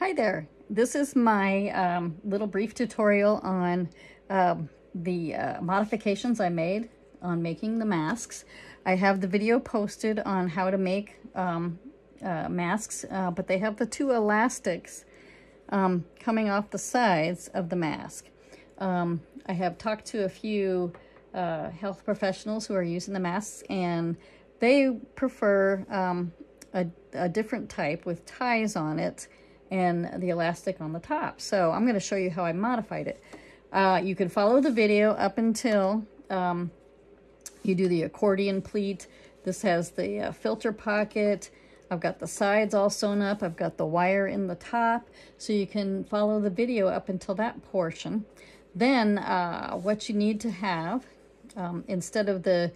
Hi there. This is my little brief tutorial on the modifications I made on making the masks. I have the video posted on how to make masks, but they have the two elastics coming off the sides of the mask. I have talked to a few health professionals who are using the masks, and they prefer a different type with ties on it and the elastic on the top. So I'm going to show you how I modified it. You can follow the video up until you do the accordion pleat. This has the filter pocket. I've got the sides all sewn up. I've got the wire in the top. So you can follow the video up until that portion. Then what you need to have, instead of the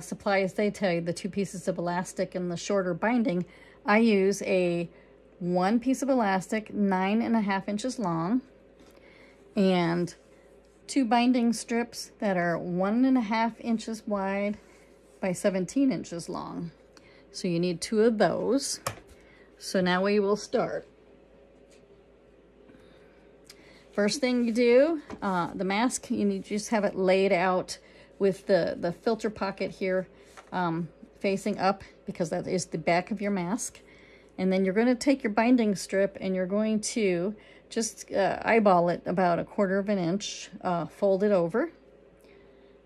supplies they tell you, the 2 pieces of elastic and the shorter binding, I use a 1 piece of elastic 9.5 inches long and 2 binding strips that are 1.5 inches wide by 17 inches long. So you need 2 of those. So now we will start. First thing you do, the mask, you need to just have it laid out with the filter pocket here facing up, because that is the back of your mask. And then you're going to take your binding strip and you're going to just eyeball it about 1/4 inch, fold it over.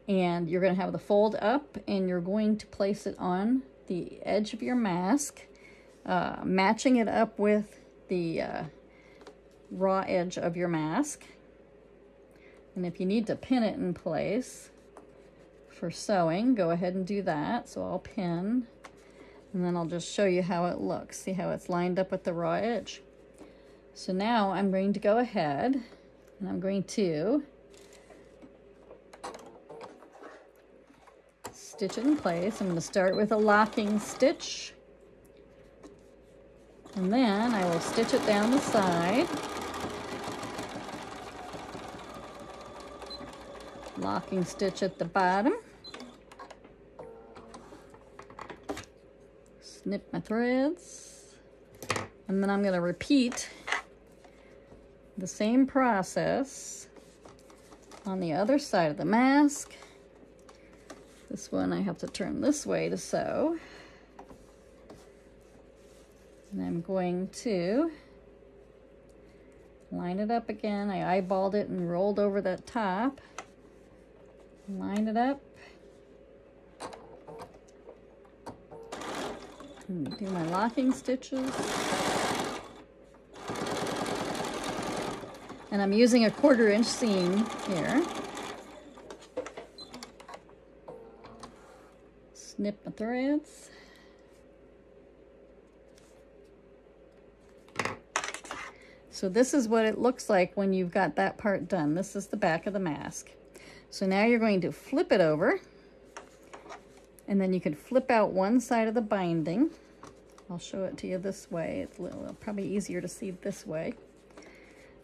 And you're going to have the fold up, and you're going to place it on the edge of your mask, matching it up with the raw edge of your mask. And if you need to pin it in place for sewing, go ahead and do that. So I'll pin, and then I'll just show you how it looks. See how it's lined up with the raw edge. So now I'm going to go ahead and I'm going to stitch it in place. I'm going to start with a locking stitch, and then I will stitch it down the side. Locking stitch at the bottom. Snip my threads, and then I'm going to repeat the same process on the other side of the mask. This one I have to turn this way to sew, and I'm going to line it up again. I eyeballed it and rolled over that top. Line it up. Do my locking stitches, and I'm using a 1/4 inch seam here. Snip my threads. So this is what it looks like when you've got that part done. This is the back of the mask. So now you're going to flip it over, and then you can flip out one side of the binding. I'll show it to you this way. It's probably easier to see this way.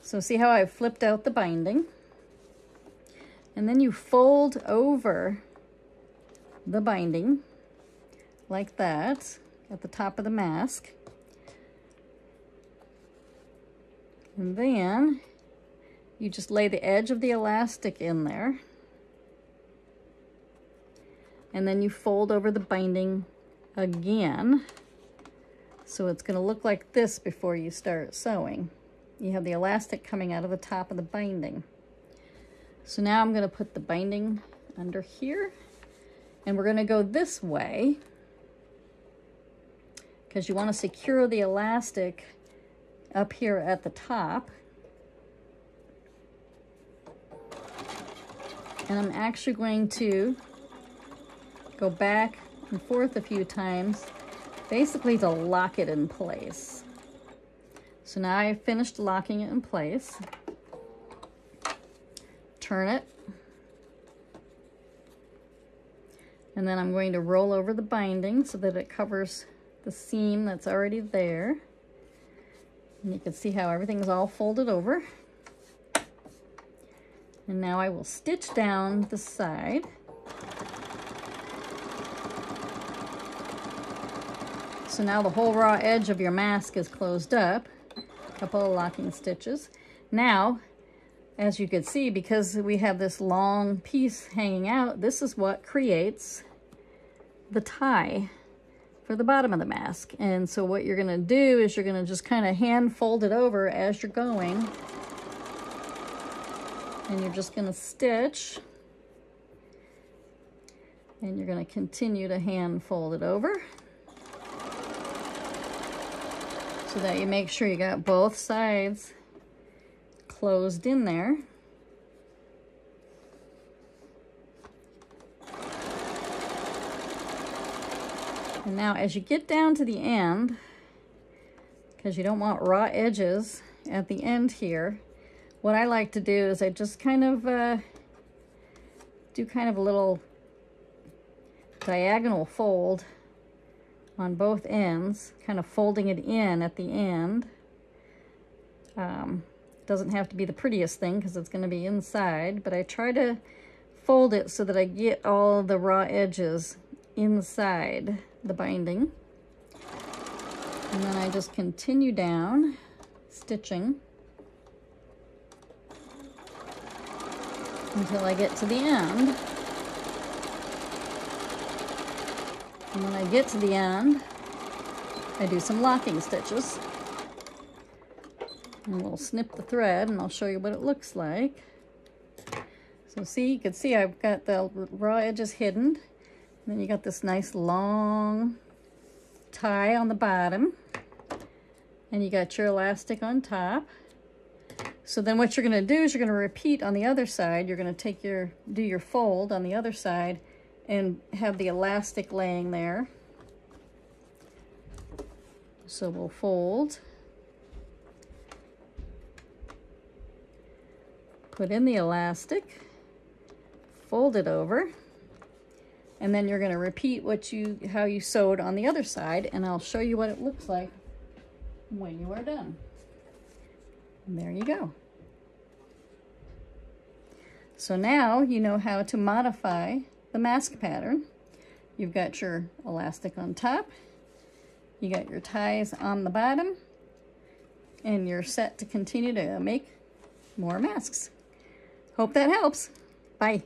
So see how I've flipped out the binding? And then you fold over the binding like that at the top of the mask. And then you just lay the edge of the elastic in there. And then you fold over the binding again. So it's going to look like this before you start sewing. You have the elastic coming out of the top of the binding. So now I'm going to put the binding under here, and we're going to go this way because you want to secure the elastic up here at the top. And I'm actually going to go back and forth a few times, basically to lock it in place. So now I've finished locking it in place. Turn it. And then I'm going to roll over the binding so that it covers the seam that's already there. And you can see how everything's all folded over. And now I will stitch down the side. So now the whole raw edge of your mask is closed up. couple of locking stitches. Now, as you can see, because we have this long piece hanging out, this is what creates the tie for the bottom of the mask. And so what you're going to do is you're going to just kind of hand fold it over as you're going. And you're just going to stitch. And you're going to continue to hand fold it over, so that you make sure you got both sides closed in there. And now as you get down to the end, because you don't want raw edges at the end here, what I like to do is I just kind of do kind of a little diagonal fold on both ends, kind of folding it in at the end. Doesn't have to be the prettiest thing because it's going to be inside, but I try to fold it so that I get all the raw edges inside the binding. And then I just continue down, stitching until I get to the end. And when I get to the end, I do some locking stitches. And we'll snip the thread and I'll show you what it looks like. So see, you can see I've got the raw edges hidden. And then you got this nice long tie on the bottom. And you got your elastic on top. So then what you're going to do is you're going to repeat on the other side. You're going to take do your fold on the other side and have the elastic laying there. So we'll fold, put in the elastic, fold it over, and then you're going to repeat how you sewed on the other side, and I'll show you what it looks like when you are done. And there you go. So now you know how to modify the mask pattern. You've got your elastic on top, you got your ties on the bottom, and you're set to continue to make more masks. Hope that helps. Bye.